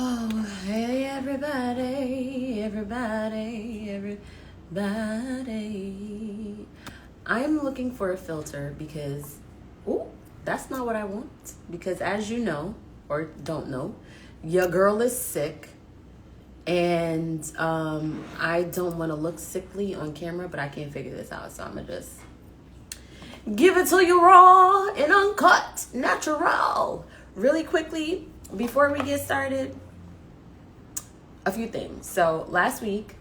Oh, hey everybody. I'm looking for a filter because, oh, that's not what I want. Because as you know, or don't know, your girl is sick. And I don't want to look sickly on camera, but I can't figure this out. So I'm going to just give it to you raw and uncut, natural. Really quickly, before we get started, a few things. So last week,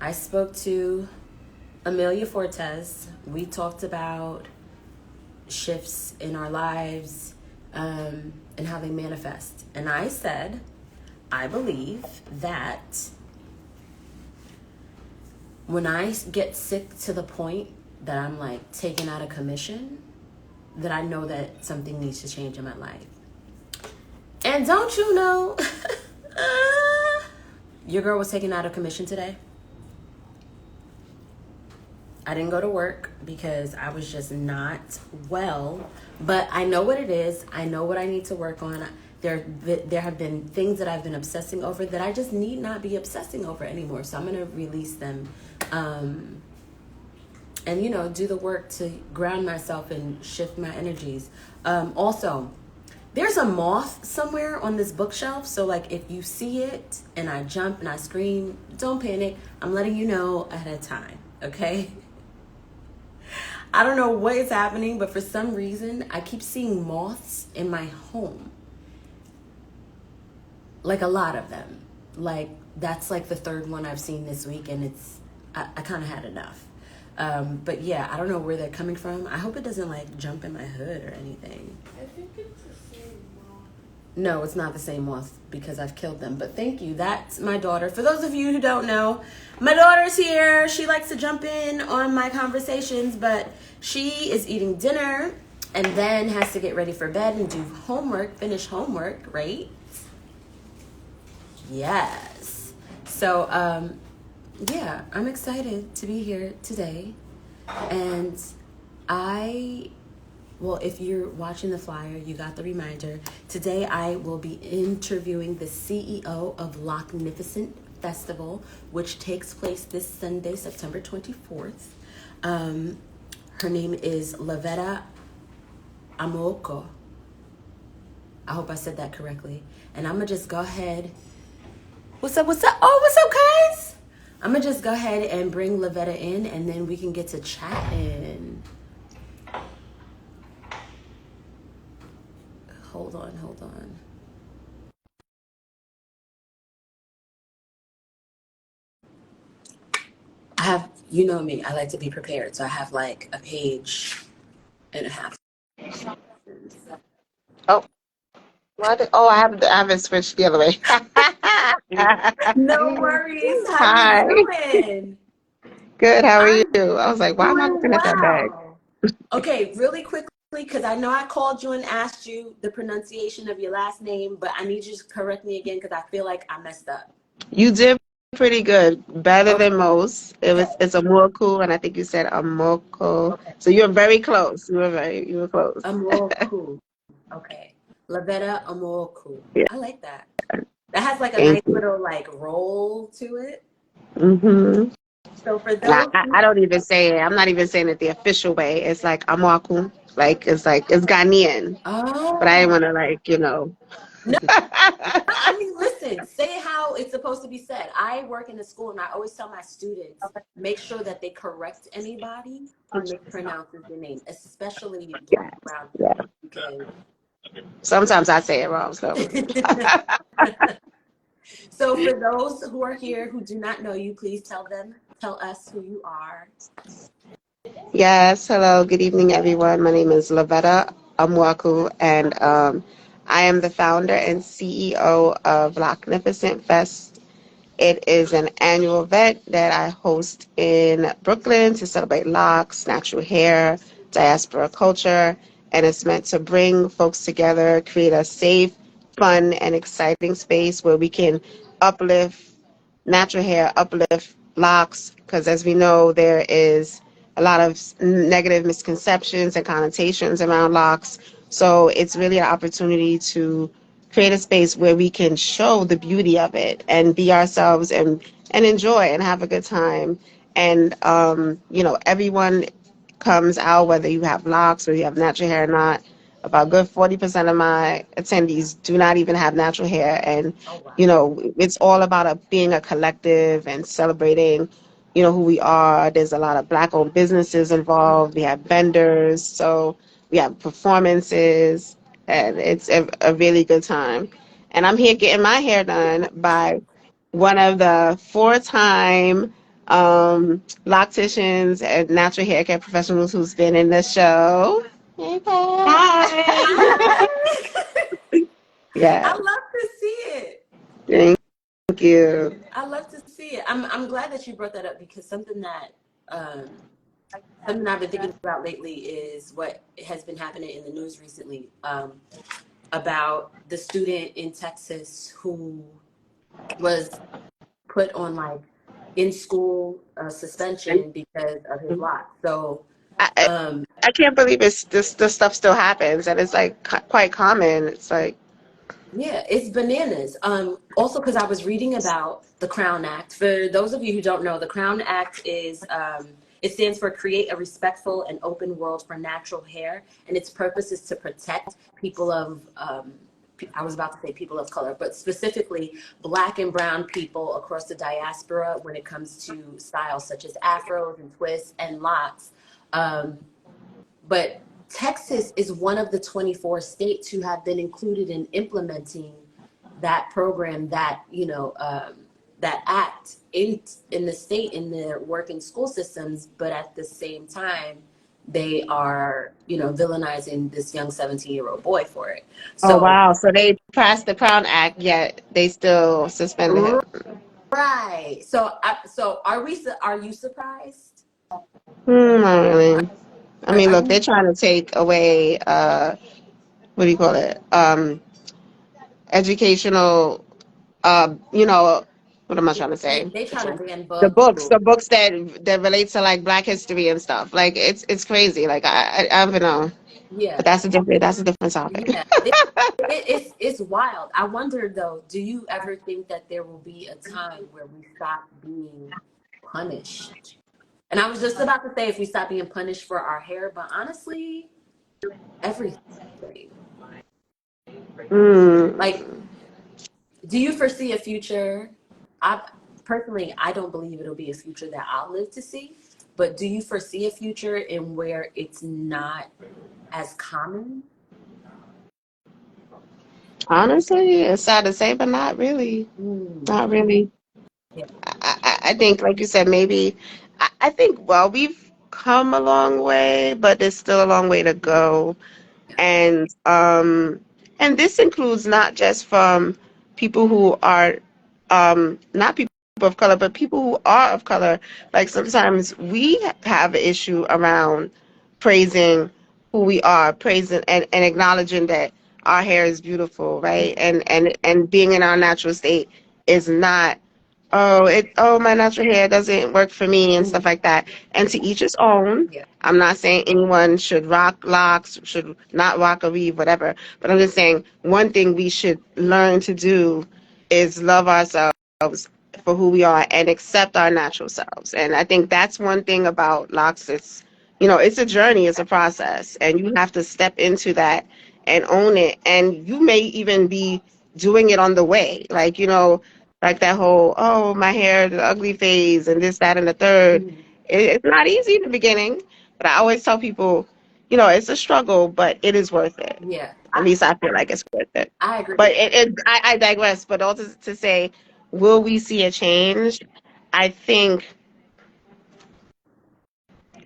I spoke to Amelia Fortes. We talked about shifts in our lives and how they manifest. And I said, I believe that when I get sick to the point that I'm like taken out of commission, that I know that something needs to change in my life. And don't you know, your girl was taken out of commission today. I didn't go to work because I was just not well, but I know what it is. I know what I need to work on. There have been things that I've been obsessing over that I just need not be obsessing over anymore. So I'm going to release them and, do the work to ground myself and shift my energies. Also, there's a moth somewhere on this bookshelf. So, like, if you see it and I jump and I scream, don't panic. I'm letting you know ahead of time, okay? I don't know what is happening, but for some reason, I keep seeing moths in my home. Like a lot of them. Like that's like the third one I've seen this week, and I kind of had enough. But yeah, I don't know where they're coming from. I hope it doesn't like jump in my hood or anything. I think it's the same moth. No, it's not the same moth because I've killed them. But thank you. That's my daughter. For those of you who don't know, my daughter's here. She likes to jump in on my conversations, but she is eating dinner and then has to get ready for bed and do homework, finish homework, right? Yes. So, yeah, I'm excited to be here today. And if you're watching the flyer, you got the reminder. Today, I will be interviewing the CEO of Locknificent Festival, which takes place this Sunday, September 24th. Her name is Lovaeta Amoako. I hope I said that correctly. And I'm going to just go ahead. What's up? Oh, what's up, guys? I'm going to just go ahead and bring Lovaeta in, and then we can get to chatting. Hold on. I have, you know me, I like to be prepared. So I have like a page and a half. Oh, I haven't switched the other way. No worries. How you Hi. doing? Good. How are you? I'm I was like, why am I doing looking at that bag? well. Okay, really quickly, because I know I called you and asked you the pronunciation of your last name, but I need you to correct me again because I feel like I messed up. You did pretty good. Better Okay, than most. It's Amoako, and I think you said Amoko. okay. So you're very close. You were close. Amoako. Okay. Lovaeta Amoako. Yeah. I like that. That has like a Thank nice you. little like roll to it. hmm So for And those I don't even say it. I'm not even saying it the official way. It's like Amoako. Like it's Ghanaian. But I didn't oh want to no, I mean listen, say how it's supposed to be said. I work in a school and I always tell my students make sure that they correct anybody who mispronounces the name, especially black Yeah, and brown yeah. people, because Sometimes I say it wrong, so. so for those who are here who do not know you, please tell us who you are. Yes, hello, good evening, everyone. My name is Lovaeta Amoako, and I am the founder and CEO of Locknificent Fest. It is an annual event that I host in Brooklyn to celebrate locks, natural hair, diaspora culture, and it's meant to bring folks together, create a safe, fun, and exciting space where we can uplift natural hair, uplift locks, because as we know, there is a lot of negative misconceptions and connotations around locks. So it's really an opportunity to create a space where we can show the beauty of it and be ourselves and enjoy and have a good time. And everyone comes out, whether you have locks or you have natural hair or not. About good 40% of my attendees do not even have natural hair. And, Oh wow. it's all about being a collective and celebrating, who we are. There's a lot of Black owned businesses involved. We have vendors. So we have performances, and it's a really good time. And I'm here getting my hair done by one of the four-time locticians and natural hair care professionals who's been in the show. Hey, Pat. Hi. Hi. I Yeah, love to see it. thank you. I love to see it. I'm glad that you brought that up because um, something I've been thinking about lately is what has been happening in the news recently, about the student in Texas who was put on like in school suspension because of his lot. So I, I um, I can't believe this stuff still happens, and it's like quite common. It's like, yeah, it's bananas. Also, because I was reading about the Crown Act. For those of you who don't know, the Crown Act is it stands for Create a Respectful and Open World for Natural Hair, and its purpose is to protect people of I was about to say people of color, but specifically Black and Brown people across the diaspora when it comes to styles such as afros and twists and locks. Um, but Texas is one of the 24 states who have been included in implementing that program, that act in the state in their work and school systems. But at the same time, they are, villainizing this young 17-year-old boy for it. oh So, wow, so they passed the Crown Act, yet they still suspended him. right. So are you surprised? Not really. I mean, Are look, they're you? trying to take away what do you call it? Educational, what am I trying to Yeah, say? they trying to ban The books. books, the books that relate to like Black history and stuff. Like it's crazy. Like I don't know, but Yeah. that's a different topic. Yeah, it's wild. I wonder though, do you ever think that there will be a time where we stop being punished? And I was just about to say if we stop being punished for our hair, but honestly, everything. Like, Mm, do you foresee a future? I personally, I don't believe it'll be a future that I'll live to see, but do you foresee a future in where it's not as common? honestly, it's sad to say, but not really. Mm, Not really. yeah. I think, like you said, maybe. I think, well, we've come a long way, but there's still a long way to go. And this includes not just from people who are not people of color, but people who are of color. Like sometimes we have an issue around praising who we are, praising and acknowledging that our hair is beautiful, right? And being in our natural state is not, oh, my natural hair doesn't work for me and stuff Mm, like that. And to each his own. yeah. I'm not saying anyone should rock locks, should not rock a weave, whatever. But I'm just saying one thing we should learn to do is love ourselves for who we are and accept our natural selves. And I think that's one thing about locks. It's a journey, it's a process, and you have to step into that and own it. And you may even be doing it on the way, like that whole, oh, my hair, the ugly phase, and this, that, and the third. Mhm. It's not easy in the beginning, but I always tell people, it's a struggle, but it is worth it. Yeah, At least I feel like it's worth it. I agree. But I digress. But also to say, will we see a change? I think,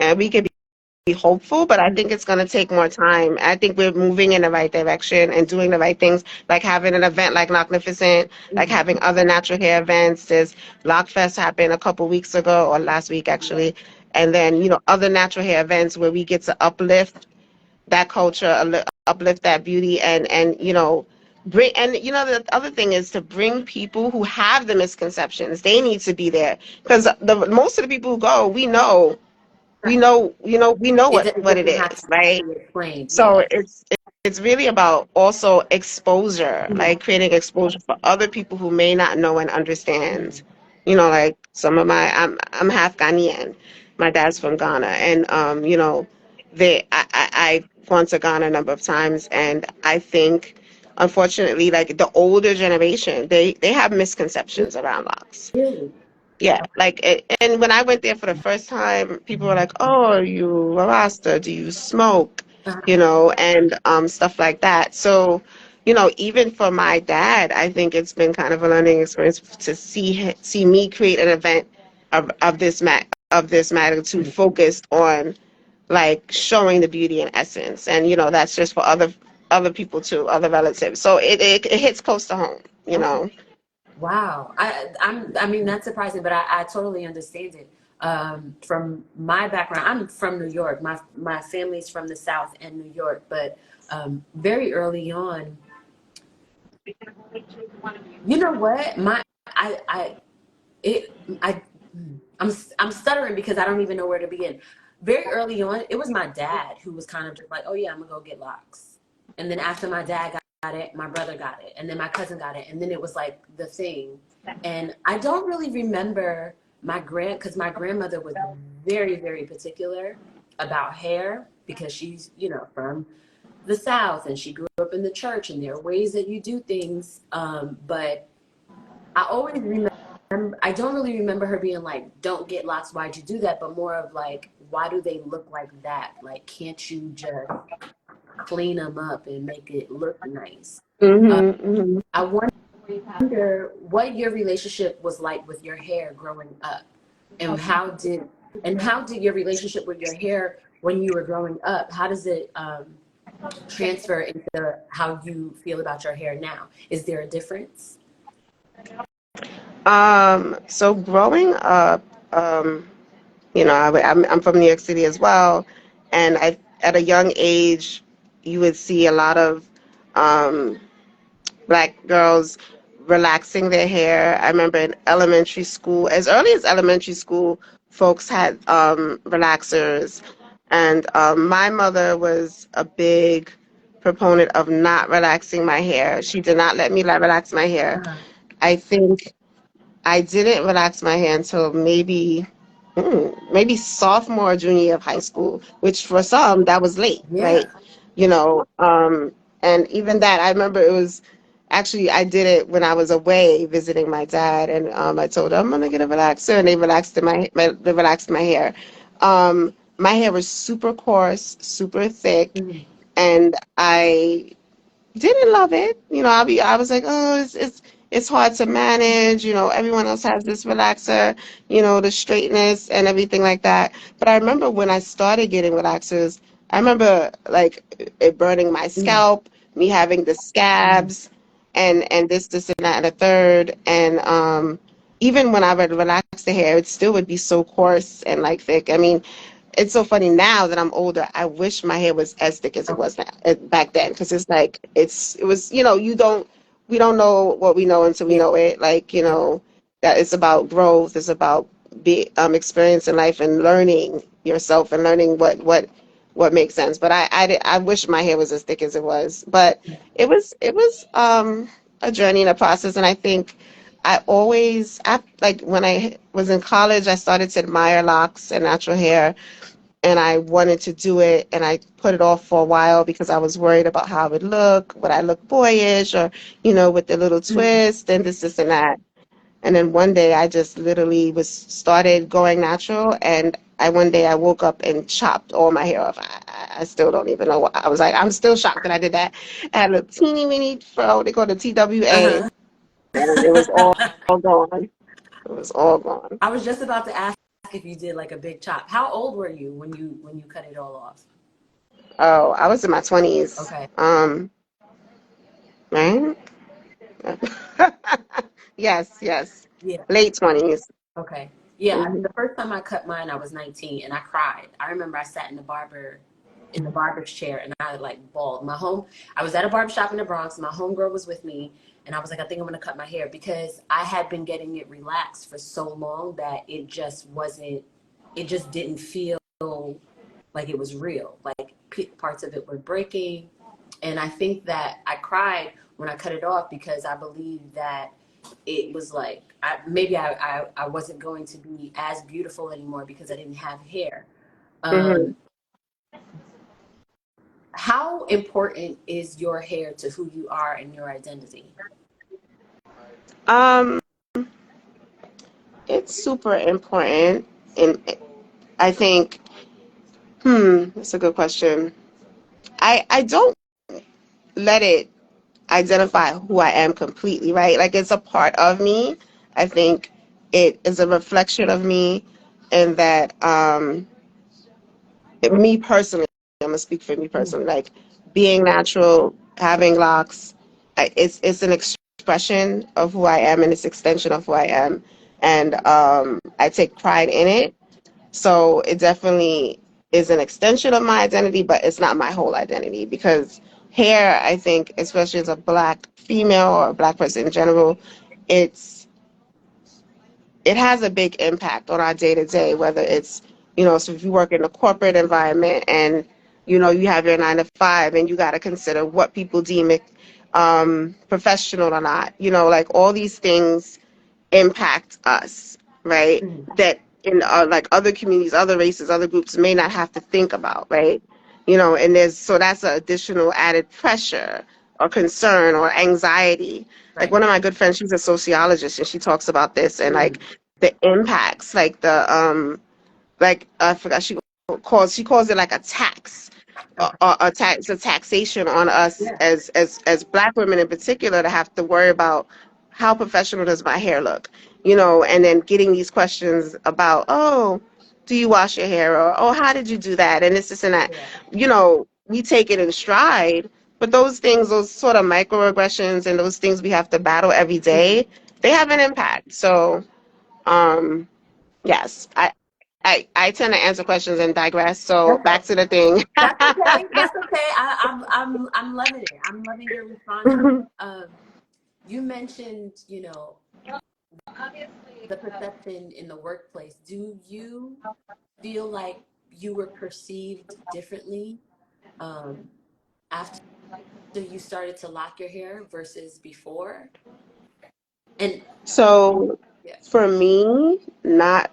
and we could be hopeful, but I think it's going to take more time. I think we're moving in the right direction and doing the right things, like having an event like Locknificent, like Mhm. having other natural hair events. There's Lockfest happened a couple weeks ago, or last week actually. And then, other natural hair events where we get to uplift that culture, uplift that beauty, and bring. And the other thing is to bring people who have the misconceptions. They need to be there because the most of the people who go, we know Right. we know It what it doesn't is, have right? to be explained. So Yeah. it's really about also exposure, like creating exposure for other people who may not know and understand. You know, like some of my, I'm half Ghanaian. My dad's from Ghana, and I've gone to Ghana a number of times, and I think, unfortunately, like the older generation, they have misconceptions around locks. Really? Yeah, like, and when I went there for the first time, people were like, "Oh, are you a Rasta? Do you smoke?" Uh-huh. And stuff like that. So, even for my dad, I think it's been kind of a learning experience to see me create an event of this magnitude focused on like showing the beauty and essence, and that's just for other people too, other relatives. So it hits close to home, you Okay. know. Wow. I mean, that's surprising, but I totally understand it. From my background, I'm from New York. My family's from the South and New York, but very early on, you know what? I, it, I, I'm stuttering because I don't even know where to begin. Very early on, it was my dad who was kind of just like, "Oh yeah, I'm gonna go get locks," and then after my dad got it, my brother got it, and then my cousin got it, and then it was like the thing. And I don't really remember because my grandmother was very, very particular about hair because she's, from the South and she grew up in the church and there are ways that you do things. But I always remember, I don't really remember her being like, "Don't get locks, why'd you do that?" But more of like, "Why do they look like that? Like, can't you just clean them up and make it look nice?" Uh, Hmm. Hmm. I wonder what your relationship was like with your hair growing up, and how did your relationship with your hair when you were growing up? How does it transfer into how you feel about your hair now? Is there a difference? So growing up, I'm from New York City as well, and at a young age, you would see a lot of um, black girls relaxing their hair. I remember in elementary school, as early as elementary school, folks had relaxers, and my mother was a big proponent of not relaxing my hair. She did not let me relax my hair. Uh-huh. I think I didn't relax my hair until maybe sophomore or junior year of high school, which for some that was late, Yeah. right? You know, and even that, I remember it was actually I did it when I was away visiting my dad, and I told her I'm gonna get a relaxer, and they relaxed my hair. My hair was super coarse, super thick, Mhm. and I didn't love it. I was like, oh, it's hard to manage. Everyone else has this relaxer, the straightness and everything like that. But I remember when I started getting relaxers, I remember like it burning my Mhm. scalp, me having the Mhm. scabs, and this and that and a third. And even when I would relax the hair, it still would be so coarse and like thick. I mean, it's so funny now that I'm older. I wish my hair was as thick as it Okay. was back then, because it's like it was. We don't know what we know until we Yeah. know it. Like that it's about growth. It's about experience in life and learning yourself and learning what makes sense. But I wish my hair was as thick as it was. But it was a journey and a process, and I think. Like when I was in college, I started to admire locks and natural hair, and I wanted to do it, and I put it off for a while because I was worried about how I would look. Would I look boyish, or with the little Mhm. twist and this and that? And then one day I just literally was started going natural, and I one day I woke up and chopped all my hair off. I still don't even know. I was like, I'm still shocked that I did that. I had a teeny weeny fro. They call it TWA, Uh-huh. and it was all gone. It was all gone. I was just about to ask if you did like a big chop. How old were you when you cut it all off? Oh, I was in my 20s. Okay. Right? Yes, yes. Yeah. Late 20s. Okay. Yeah. Hmm. The first time I cut mine, I was 19 and I cried. I remember I sat in the barber's chair and I like bawled. I was at a barber shop in the Bronx. My homegirl was with me and I was like, I think I'm going to cut my hair because I had been getting it relaxed for so long that it just didn't feel like it was real. Like parts of it were breaking. And I think that I cried when I cut it off because I believe that it was like I wasn't going to be as beautiful anymore because I didn't have hair. Hmm. Um, how important is your hair to who you are and your identity? Um, it's super important, and I think, that's a good question. I don't let it identify who I am completely, right? Like it's a part of me. I think it is a reflection of me, and that me personally, I'm gonna speak for me Mm. personally. Like being natural, having locks, it's an expression of who I am, and it's extension of who I am, and I take pride in it. So it definitely is an extension of my identity, but it's not my whole identity because hair, I think, especially as a black female or a black person in general, it's it has a big impact on our day to day, whether it's, so if you work in a corporate environment and, you have your 9 to 5 and you got to consider what people deem it professional or not, like all these things impact us, right? Mm. That in like other communities, other races, other groups may not have to think about, right? And that's an additional added pressure or concern or anxiety. Like Right. one of my good friends, she's a sociologist, and she talks about this and Mm. like the impacts, like I forgot she calls it like a tax, Okay. a tax, a taxation on us Yeah. as black women in particular to have to worry about how professional does my hair look, and then getting these questions about, oh, do you wash your hair, or oh, how did you do that, and this and that, Yeah. we take it in stride, but those things, those sort of microaggressions and those things we have to battle every Mm. day, they have an impact. So um yes, I tend to answer questions and digress. So back Okay. to the thing. That's okay. That's okay. I'm loving it. I'm loving your response. You mentioned, the perception in the workplace. Do you feel like you were perceived differently um, after you started to lock your hair versus before? And So yeah, for me, not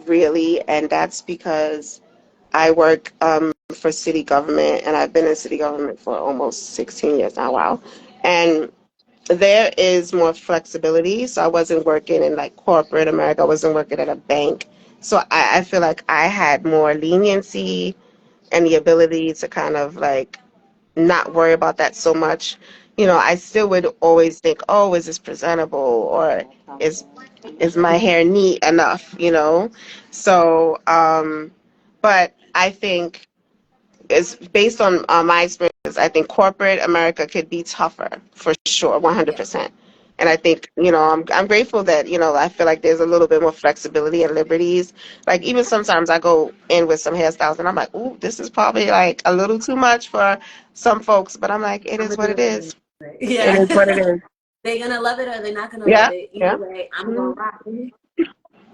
really, and that's because I work for city government, and I've been in city government for almost 16 years now. Wow. And there is more flexibility. So I wasn't working in like corporate America. I wasn't working at a bank. So I feel like I had more leniency and the ability to kind of like not worry about that so much. I still would always think, oh, is this presentable, or is is my hair neat enough, So, but I think it's based on my experience. I think corporate America could be tougher for sure, yeah, 100%. And I think, I'm grateful that, I feel like there's a little bit more flexibility and liberties. Like even sometimes I go in with some hairstyles and I'm like, ooh, this is probably like a little too much for some folks, but I'm like, it I'm is gonna what do it it is. anyway. It Yeah, is what it is. they're gonna love it or they're not gonna love Yeah, it. Either yeah. way, I'm Hmm. gonna rock it. Right.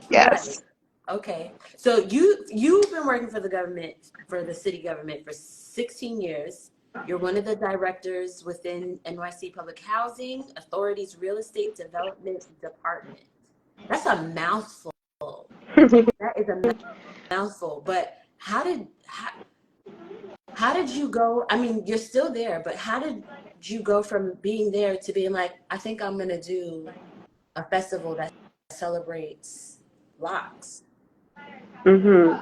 Yes. Okay. So you've been working for the government, for the city government for 16 years. You're one of the directors within NYC Public Housing Authority's Real Estate Development Department. That's a mouthful. That is a mouthful. But how did you go? I mean, you're still there, but how did you go from being there to being like, I think I'm gonna do a festival that celebrates locks? Hmm.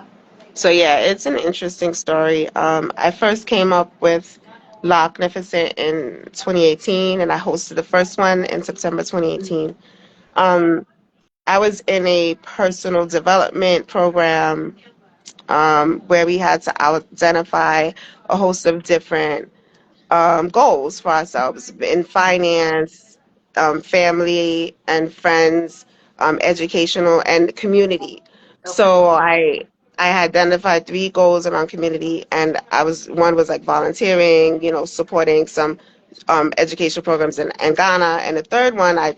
So yeah, it's an interesting story. I first came up with Locknificent in 2018, and I hosted the first one in September 2018. Um, I was in a personal development program where we had to identify a host of different goals for ourselves in finance, family and friends, educational, and community. Okay. So I identified 3 goals around community, and one was like volunteering, supporting some education programs in Ghana, and the third one I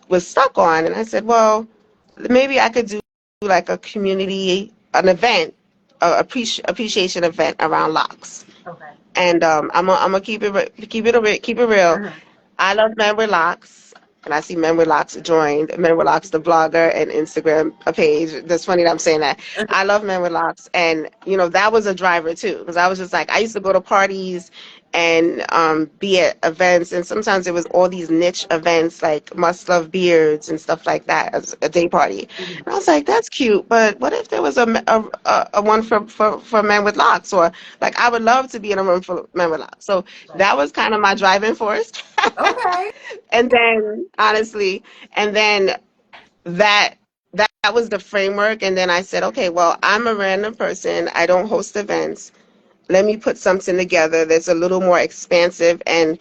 was stuck on, and I said, well, maybe I could do like an event appreciation event around locks. Okay. And I'm gonna keep it real. Uh-huh. I love Men with Locks, and I see Men with Locks joined. Men with Locks, the blogger and Instagram a page. That's funny that I'm saying that. I love Men with Locks, and that was a driver too, because I was just like, I used to go to parties and be at events, and sometimes it was all these niche events like Must Love Beards and stuff like that as a day party. Mhm. And I was like, that's cute, but what if there was a one for Men with Locks, or like I would love to be in a room for Men with Locks. So Right. that was kind of my driving force. Okay. And then honestly, and then that that was the framework. And then I said, okay, well, I'm a random person. I don't host events. Let me put something together that's a little more expansive and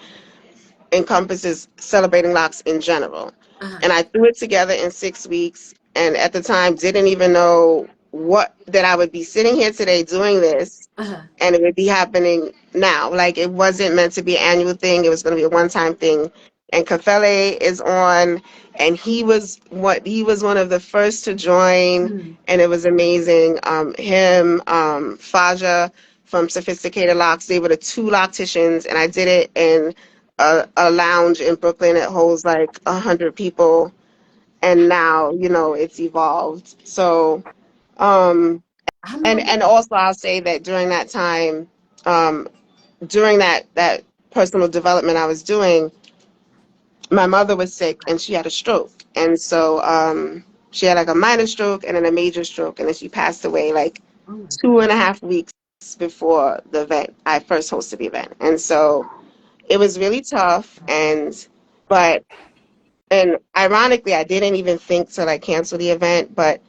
encompasses celebrating locks in general. Uh-huh. And I threw it together in 6 weeks. And at the time, didn't even know what that I would be sitting here today doing this, Uh-huh. and it would be happening now. Like it wasn't meant to be an annual thing. It was going to be a one-time thing. And Kafele is on, and he was one of the first to join, Mhm. and it was amazing. Him, Faja from Sophisticated Locks, they were the two locticians, and I did it in a lounge in Brooklyn. It holds like 100 people, and now it's evolved. So. Um, I'm and not. and also I'll say that during that time, um, during that personal development I was doing, my mother was sick and she had a stroke, and so she had like a minor stroke and then a major stroke, and then she passed away like Oh my God. 2.5 weeks before the event. I first hosted the event, and so it was really tough. But and ironically, I didn't even think to like cancel the event, but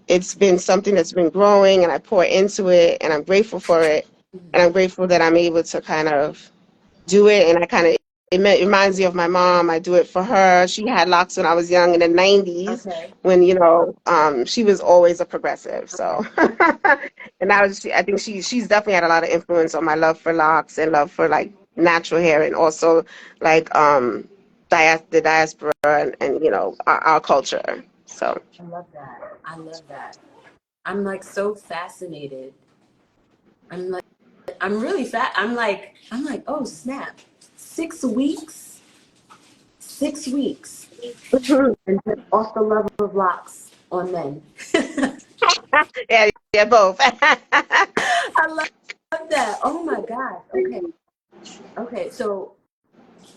it's been something that's been growing and I pour into it and I'm grateful for it. And Mhm. I'm grateful that I'm able to kind of do it. And I kind of, reminds me of my mom. I do it for her. She had locks when I was young in the 90s Okay. when, she was always a progressive. Okay. So, and I think she's definitely had a lot of influence on my love for locks and love for like natural hair, and also like, the diaspora and our culture. So. I love that. I love that. I'm like so fascinated. I'm like I'm really fat. I'm like, oh snap. 6 weeks? 6 weeks. And just off the love of locks on men. Yeah, yeah, both. I love that. Oh my gosh. Okay. Okay. So,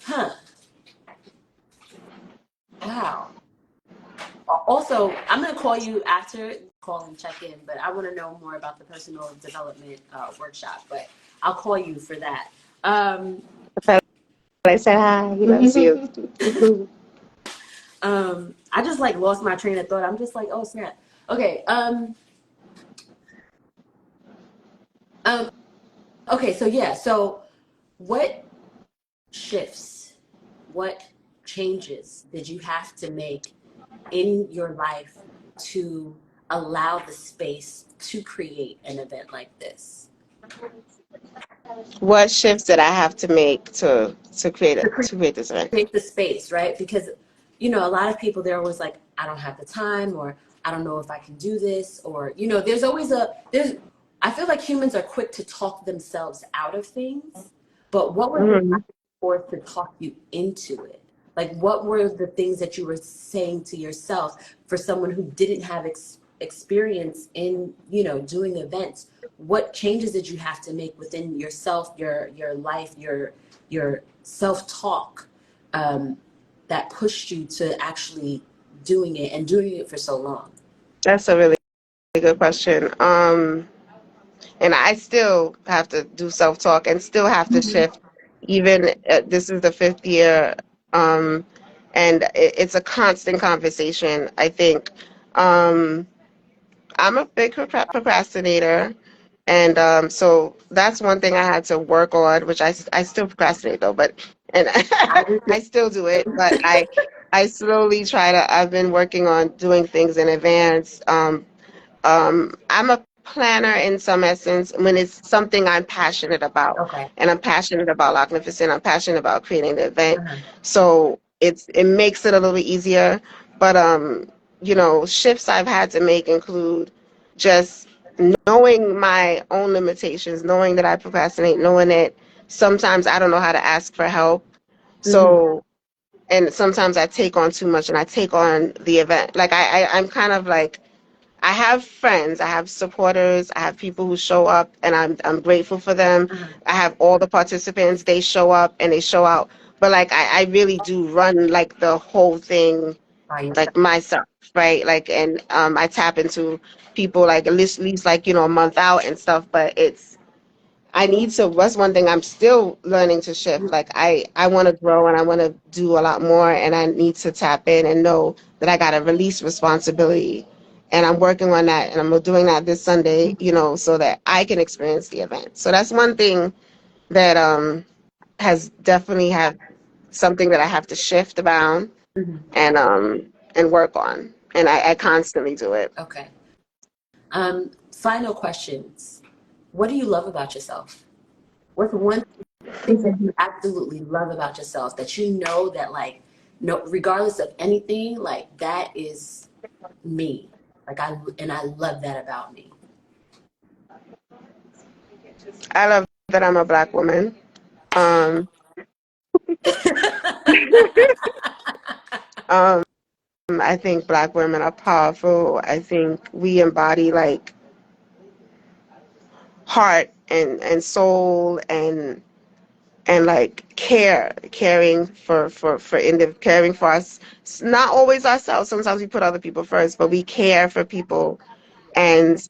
huh. Wow. Also, I'm gonna call you after call and check in, but I want to know more about the personal development workshop. But I'll call you for that. Um, I said hi. He loves you. I just like lost my train of thought. I'm just like, oh snap. Okay. Um. Okay. So yeah. So what shifts, what changes did you have to make in your life to allow the space to create an event like this? What shifts did I have to make to create To it to create this event? create the space, right? Because, a lot of people, they're always like, I don't have the time, or I don't know if I can do this, or, I feel like humans are quick to talk themselves out of things, but what were the Hmm. force to talk you into it? Like, what were the things that you were saying to yourself for someone who didn't have experience in, doing events? What changes did you have to make within yourself, your life, your self talk, um, that pushed you to actually doing it and doing it for so long? That's a really good question. And I still have to do self talk and still have to Mhm. shift. Even this is the fifth year, um, and it's a constant conversation. I think I'm a big procrastinator. And so that's one thing I had to work on, which I still procrastinate though, but and I do I still do it, too. but I slowly I've been working on doing things in advance. I'm a planner in some essence when it's something I'm passionate about, Okay. and I'm passionate about Magnificent. I'm passionate about creating the event, Uh-huh. so it makes it a little easier. But shifts I've had to make include just knowing my own limitations, knowing that I procrastinate, knowing that sometimes I don't know how to ask for help. Mm-hmm. So, and sometimes I take on too much and I take on the event. Like I'm kind of like, I have friends, I have supporters, I have people who show up and I'm grateful for them. Uh-huh. I have all the participants, they show up and they show out. But like I really do run like the whole thing By yourself. like myself, right? Like and I tap into people like at least like, a month out and stuff, but I need to that's one thing I'm still learning to shift. Like I want to grow and I want to do a lot more and I need to tap in and know that I got to release responsibility. And I'm working on that and I'm doing that this Sunday, so that I can experience the event. So that's one thing that has definitely had something that I have to shift around Mm-hmm. and work on. And I constantly do it. Okay. Final questions. What do you love about yourself? What's one thing that you absolutely love about yourself that you know that like no regardless of anything, like that is me. Like I love that about me. I love that I'm a black woman. Um, um, I think black women are powerful. I think we embody like heart and soul and like caring caring for us. It's not always ourselves. Sometimes we put other people first, but we care for people. And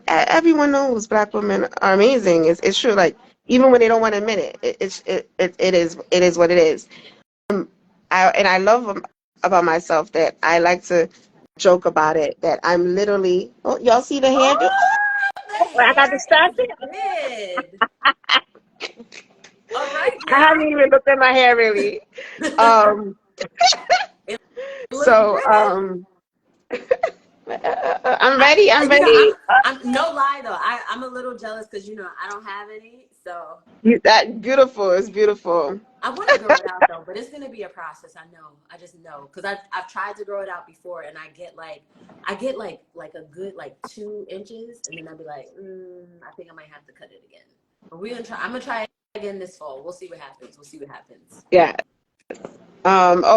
everyone knows black women are amazing. It's true. Like even when they don't want to admit it, it is what it is. I love about myself that I like to joke about it that I'm literally. Oh, y'all see the hair? Oh, the I got hair is distracted. good. All right I now. haven't even looked at my hair really. It Um, looks so good. I'm ready. I'm I'm ready. no lie though. I'm a little jealous because I don't have any. So That beautiful. It's beautiful. I want to grow it out though, but it's gonna be a process. I know. I just know because I've tried to grow it out before, and I get like a good like 2 inches, and then I'll be like, I think I might have to cut it again. But we're gonna try. I'm gonna try again this fall. We'll see what happens. We'll see what happens. Yeah.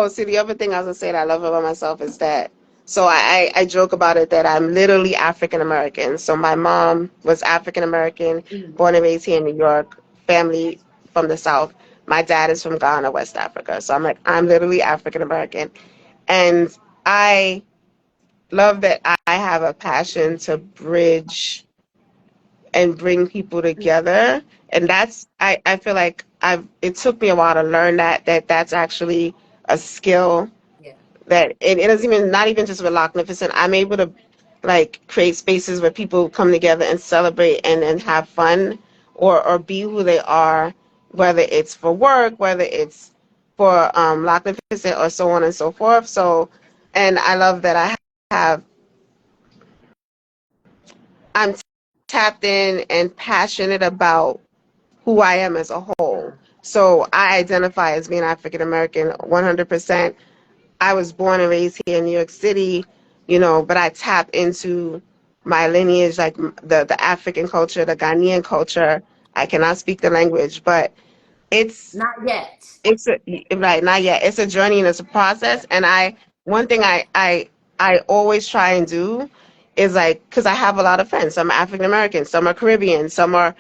See, the other thing I was gonna say that I love about myself is that, so I joke about it that I'm literally African American. So my mom was African American, Mhm. born and raised here in New York, family from the South. My dad is from Ghana, West Africa. So I'm literally African American. And I love that I have a passion to bridge and bring people together. And I feel like it took me a while to learn that's actually a skill Yeah. that it is even not even just with Lochnificent. I'm able to like create spaces where people come together and celebrate and have fun or be who they are, whether it's for work, whether it's for Lochnificent or so on and so forth. So, and I love that have I'm tapped in and passionate about who I am as a whole. Uh-huh. So I identify as being African American 100%. I was born and raised here in New York City, but I tap into my lineage, like the African culture, the Ghanaian culture. I cannot speak the language, but it's Not yet. it's a, right, not yet. It's a journey and it's a Yeah. process. And one thing I always try and do is like, because I have a lot of friends. Some are African American, some are Caribbean, some are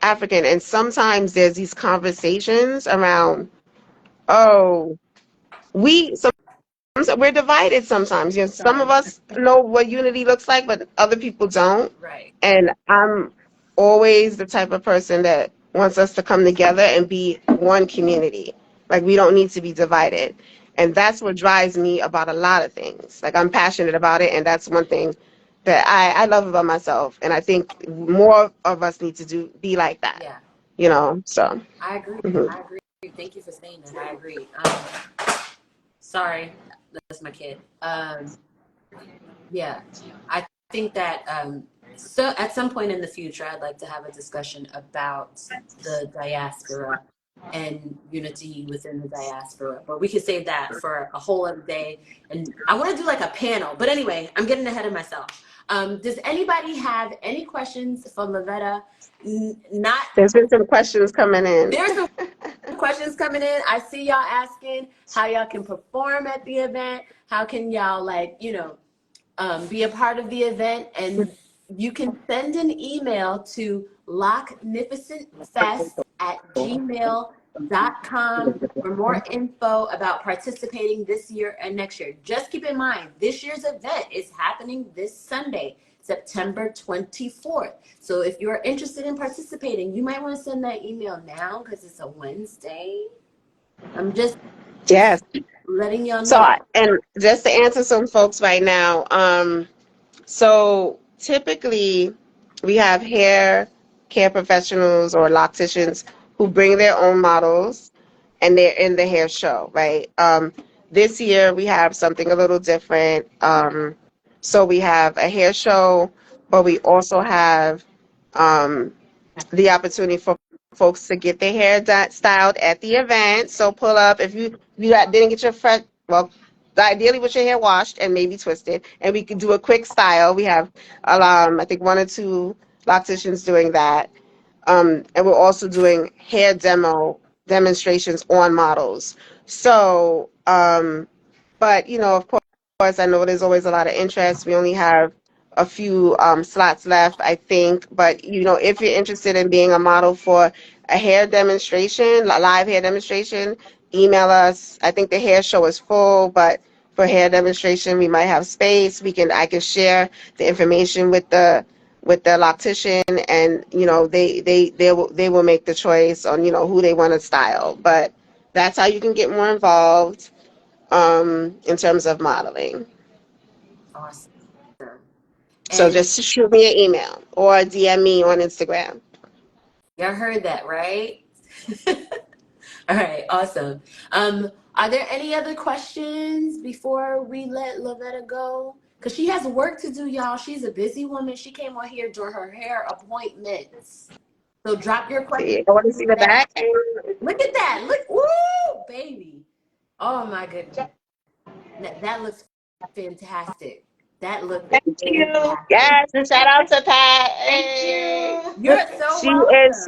African, and sometimes there's these conversations around, oh, we so we're divided sometimes. Some of Sorry. us know what unity looks like, but other people don't. Right. And I'm always the type of person that wants us to come together and be one community. Like we don't need to be divided. And that's what drives me about a lot of things. Like I'm passionate about it, and that's one thing that I love about myself. And I think more of us need to be like that. Yeah. So. I agree. Mhm. I agree. Thank you for saying that. I agree. Sorry, that's my kid. Yeah, I think that so at some point in the future, I'd like to have a discussion about the diaspora and unity within the diaspora. But we could save that for a whole other day. And I want to do like a panel. But anyway, I'm getting ahead of myself. Does anybody have any questions for Lovaeta? Not There's been some questions coming in. There's some questions coming in. I see y'all asking how y'all can perform at the event. How can y'all be a part of the event? And you can send an email to locknificentfest@gmail.com for more info about participating this year and next year. Just keep in mind, this year's event is happening this Sunday, September 24th. So if you're interested in participating, you might want to send that email now because it's a Wednesday. I'm just Yes. letting y'all So, know. and just to answer some folks right now, so typically we have hair care professionals or locticians who bring their own models and they're in the hair show, right? This year we have something a little different. So we have a hair show, but we also have um, the opportunity for folks to get their hair styled at the event. So pull up if you didn't get your fresh, well, ideally with your hair washed and maybe twisted, and we could do a quick style. We have I think one or two locticians doing that, and we're also doing hair demonstrations on models. So, but of course, I know there's always a lot of interest. We only have a few slots left, I think. But if you're interested in being a model for a hair demonstration, live hair demonstration, email us. I think the hair show is full, but for hair demonstration, we might have space. I can share the information with the loctician, and they will make the choice on who they want to style. But that's how you can get more involved in terms of modeling. Awesome. So And just shoot me an email or DM me on Instagram. y'all heard that, right? All right, awesome. Are there any other questions before we let Lovaeta go? Because she has work to do, y'all. She's a busy woman. She came on here during her hair appointments. So drop your questions See, I want to in see the the chat. back. Look at that. Look, woo, baby. Oh my goodness. That looks fantastic. That looks Thank you. fantastic. Yes, and shout out to Pat. Hey. You're so She's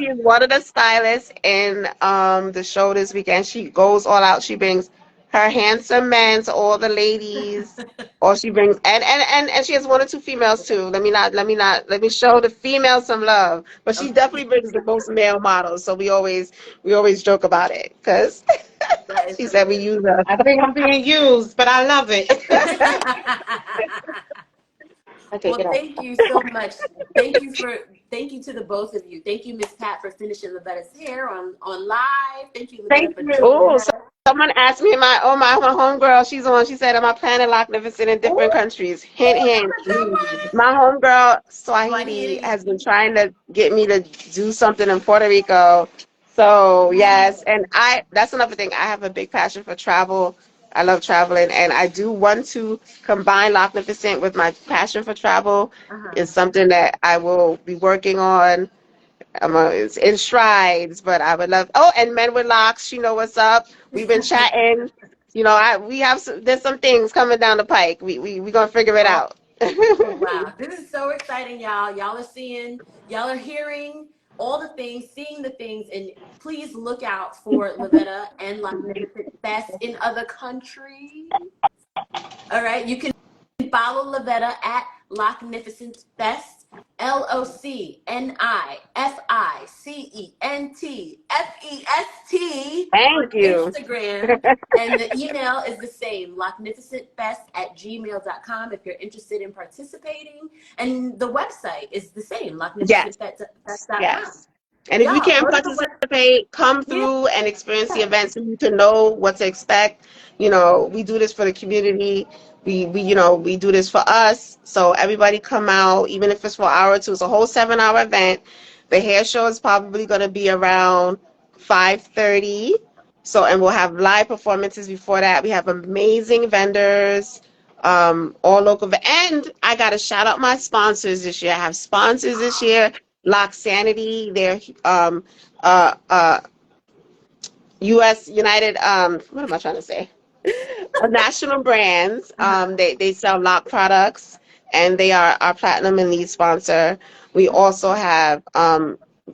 welcome. one of the stylists in the show this weekend. She goes all out. She brings her handsome men to all the ladies. Or she brings and she has one or two females too. Let me show the females some love. But she Okay, definitely brings the most male models. So we always joke about it because that is she said we hilarious. use her. I think I'm being used, but I love it. Okay, Well, get up. thank you so much. Thank you to the both of you. Thank you, Miss Pat, for finishing Lovetta's hair on live. Thank you, Lavetta, Thank for you. joining Oh, so us. someone asked me, my homegirl, she's on. She said, "Am I planning Locknificent in Ooh, different countries?" Hint, hint. that's a good one. My homegirl Swahili Swahili. has been trying to get me to do something in Puerto Rico. So yes, and that's another thing. I have a big passion for travel. I love traveling, and I do want to combine Locknificent with my passion for travel. Uh-huh. Is something that I will be working on. It's in strides, but I would love. Oh, and Men with Locks, you know what's up. We've been chatting. We have there's some things coming down the pike. We gonna figure it Oh, out. oh, wow. This is so exciting, y'all. Y'all are hearing all the things, seeing the things, and please look out for Lavetta and Magnificent Fest in other countries. All right. You can follow Lavetta at Locknificent Fest, LOCNIFICENTFEST on Thank you. Instagram. And the email is the same, locknificentfest@gmail.com if you're interested in participating. And the website is the same, Yes, locknificentfest.com. yes. And if you Y'all, can't go to the website. participate, come Yeah. through and experience the event so you can know what to expect. We do this for the community. We do this for us. So everybody come out, even if it's for an hour or two. It's a whole 7-hour event. The hair show is probably going to be around 5:30. So, and we'll have live performances before that. We have amazing vendors, all local. And I got to shout out my sponsors this year. I have sponsors this year. Lock Sanity, they're U.S. United, what am I trying to say? National brands. Uh-huh. They sell lock products, and they are our platinum and lead sponsor. We also have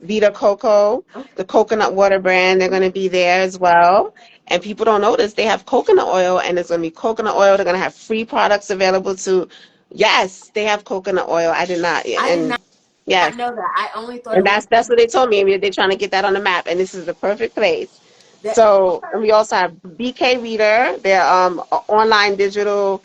Vita Coco, Okay. the coconut water brand. They're going to be there as well. And people don't notice they have coconut oil, and there's going to be coconut oil. They're going to have free products available to. Yes, they have coconut oil. I did not, I did and not yes, know that. I only thought and it was that's what they told me. I mean, they're trying to get that on the map, and this is the perfect place. that. So, Okay. and we also have BK Reader. They're online digital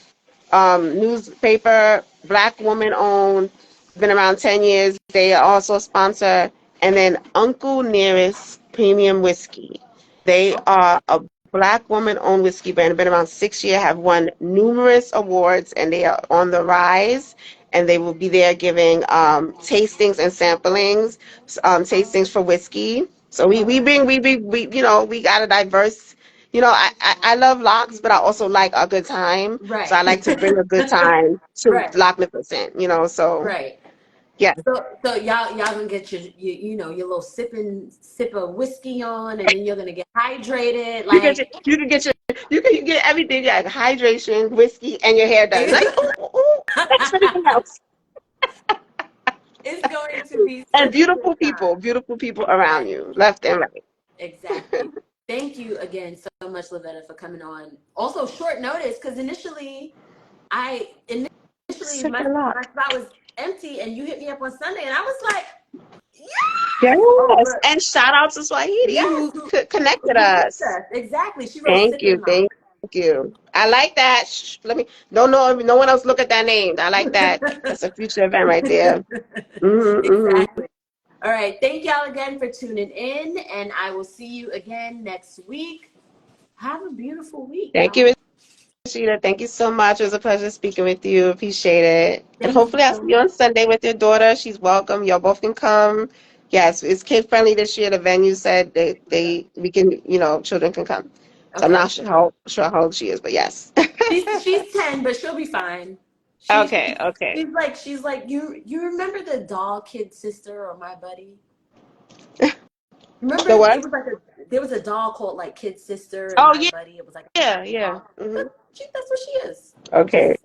newspaper, black woman owned, been around 10 years. They are also a sponsor. And then Uncle Nearest Premium Whiskey. They Okay. are a black woman owned whiskey brand, been around 6 years, have won numerous awards, and they are on the rise. And they will be there giving tastings and samplings, tastings for whiskey. So we got a diverse, I love locks, but I also like a good time. So I Right. like to bring a good time to Right. Locknificent, so Right. yeah. So y'all gonna get your little sip of whiskey on, and then you're gonna get hydrated. You get Like you get everything, yeah, hydration, whiskey, and your hair done. Like, ooh, thanks for everything else. it's going to be And such a good time. beautiful people around Right. you, left and right. Exactly. Thank you again so much, Lovaeta, for coming on. Also, short notice because initially Such my a lot. spot was empty, and you hit me up on Sunday, and I was like, "Oh, Yes. look, And shout out to Swahili. you Yes. Connected who booked us. us exactly." She wrote Thank "sipping you. lock." Thank you. I like that. Shh, let me don't know no one else look at that name. I like that. That's a future event right there. Exactly. All right. Thank y'all again for tuning in, and I will see you again next week. Have a beautiful week, Thank y'all. you, Rashida. Thank you so much. It was a pleasure speaking with you. Appreciate it. And Thank you hopefully I'll so see you much. on Sunday with your daughter. She's welcome. Y'all both can come. Yes, it's kid friendly this year. The venue said they we can, children can come. So I'm Okay. not sure how old she is, but yes. She's 10, but she'll be fine. She's Okay, okay. she's like you remember the doll kid sister or my buddy? Remember The it what? was like there was a doll called like Kid Sister and Oh My yeah, Buddy. It was like a yeah. doll. Hmm. That's what she is. Okay.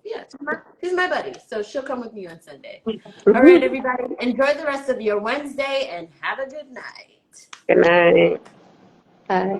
She's my buddy. So she'll come with me on Sunday. All right, Mhm. everybody. Enjoy the rest of your Wednesday and have a good night. Good night. Bye.